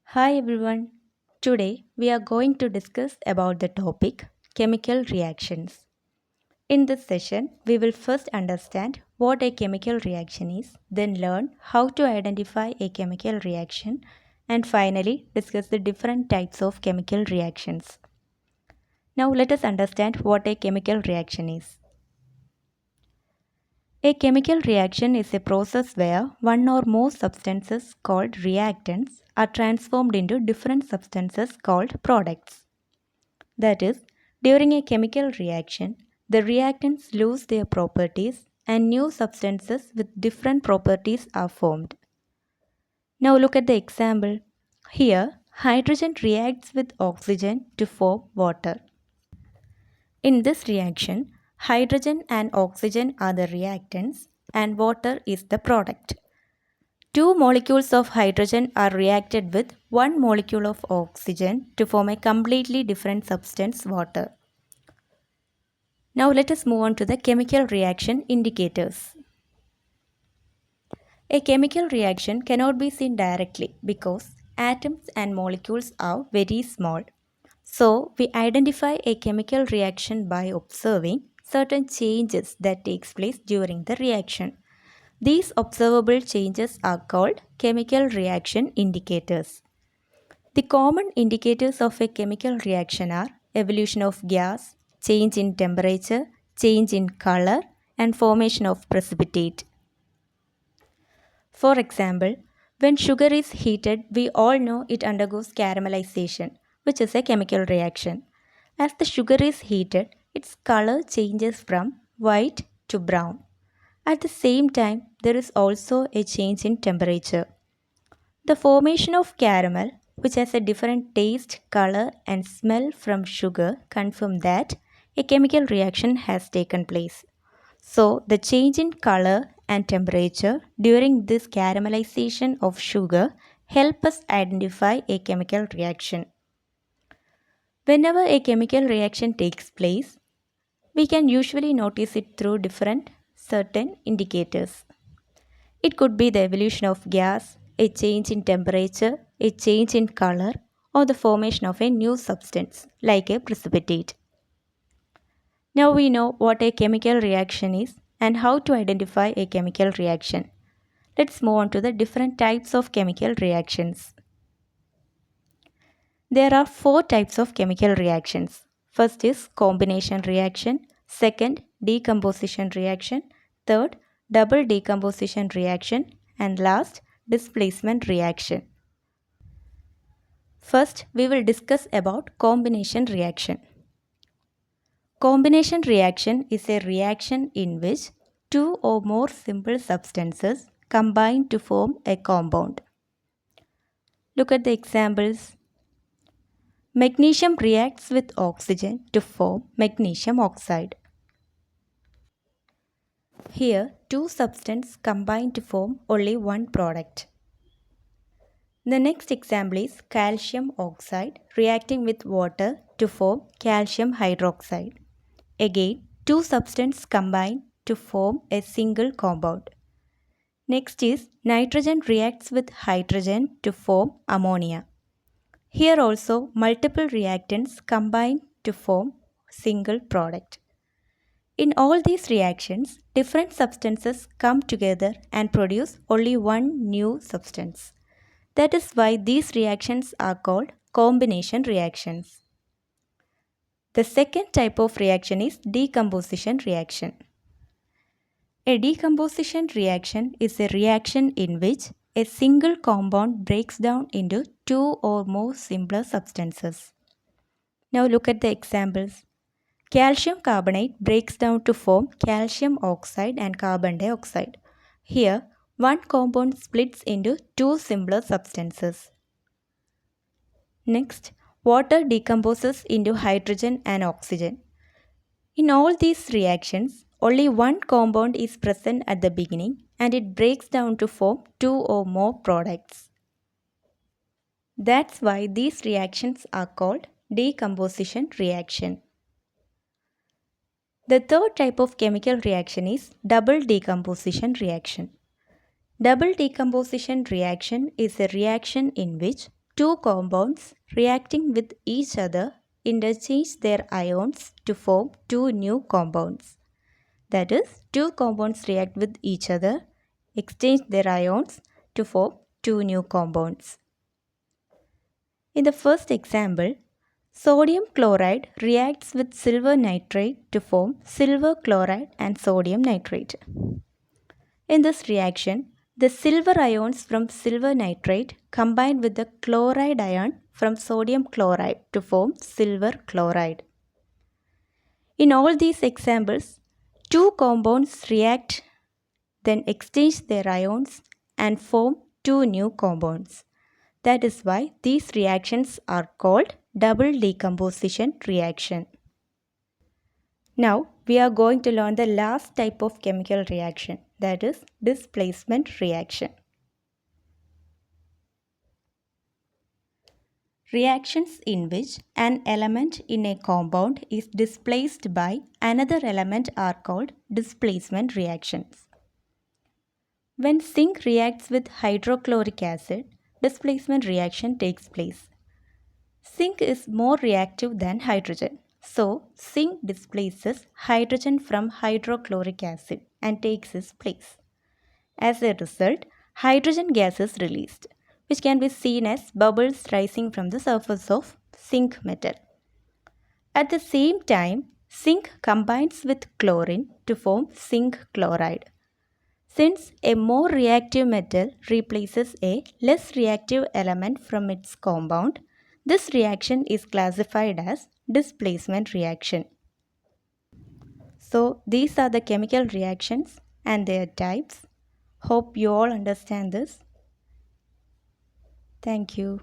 Hi everyone. Today we are going to discuss about the topic chemical reactions. In this session, we will first understand what a chemical reaction is, then learn how to identify a chemical reaction, and finally discuss the different types of chemical reactions. Now let us understand what a chemical reaction is. A chemical reaction is a process where one or more substances called reactants are transformed into different substances called products. That is, during a chemical reaction, the reactants lose their properties and new substances with different properties are formed. Now look at the example. Here, hydrogen reacts with oxygen to form water. In this reaction, hydrogen and oxygen are the reactants and water is the product. Two molecules of hydrogen are reacted with one molecule of oxygen to form a completely different substance, water. Now let us move on to the chemical reaction indicators. A chemical reaction cannot be seen directly because atoms and molecules are very small. So we identify a chemical reaction by observing certain changes that takes place during the reaction. These observable changes are called chemical reaction indicators. The common indicators of a chemical reaction are evolution of gas, change in temperature, change in color, and formation of precipitate. For example, when sugar is heated, we all know it undergoes caramelization, which is a chemical reaction. As the sugar is heated, its color changes from white to brown. At the same time, there is also a change in temperature. The formation of caramel, which has a different taste, color, and smell from sugar, confirm that a chemical reaction has taken place. So, the change in color and temperature during this caramelization of sugar help us identify a chemical reaction. Whenever a chemical reaction takes place, we can usually notice it through different certain indicators. It could be the evolution of gas, a change in temperature, a change in color, or the formation of a new substance like a precipitate. Now we know what a chemical reaction is and how to identify a chemical reaction. Let's move on to the different types of chemical reactions. There are four types of chemical reactions. First is combination reaction, second decomposition reaction, third double decomposition reaction, and last displacement reaction. First, we will discuss about combination reaction. Combination reaction is a reaction in which two or more simple substances combine to form a compound. Look at the examples. Magnesium reacts with oxygen to form magnesium oxide. Here, two substances combine to form only one product. The next example is calcium oxide reacting with water to form calcium hydroxide. Again, two substances combine to form a single compound. Next is nitrogen reacts with hydrogen to form ammonia. Here also multiple reactants combine to form single product. In all these reactions, different substances come together and produce only one new substance. That is why these reactions are called combination reactions. The second type of reaction is decomposition reaction. A decomposition reaction is a reaction in which a single compound breaks down into two or more simpler substances. Now look at the examples. Calcium carbonate breaks down to form calcium oxide and carbon dioxide. Here, one compound splits into two simpler substances. Next, water decomposes into hydrogen and oxygen. In all these reactions, only one compound is present at the beginning and it breaks down to form two or more products. That's why these reactions are called decomposition reaction. The third type of chemical reaction is double decomposition reaction. Double decomposition reaction is a reaction in which two compounds reacting with each other interchange their ions to form two new compounds. That is, two compounds react with each other, exchange their ions to form two new compounds. In the first example, sodium chloride reacts with silver nitrate to form silver chloride and sodium nitrate. In this reaction, the silver ions from silver nitrate combine with the chloride ion from sodium chloride to form silver chloride. In all these examples, two compounds react, then exchange their ions and form two new compounds. That is why these reactions are called double decomposition reaction. Now we are going to learn the last type of chemical reaction, that is displacement reaction. Reactions in which an element in a compound is displaced by another element are called displacement reactions. When zinc reacts with hydrochloric acid, displacement reaction takes place. Zinc is more reactive than hydrogen. So, zinc displaces hydrogen from hydrochloric acid and takes its place. As a result, hydrogen gas is released, which can be seen as bubbles rising from the surface of zinc metal. At the same time, zinc combines with chlorine to form zinc chloride. Since a more reactive metal replaces a less reactive element from its compound, this reaction is classified as displacement reaction. So these are the chemical reactions and their types. Hope you all understand this. Thank you.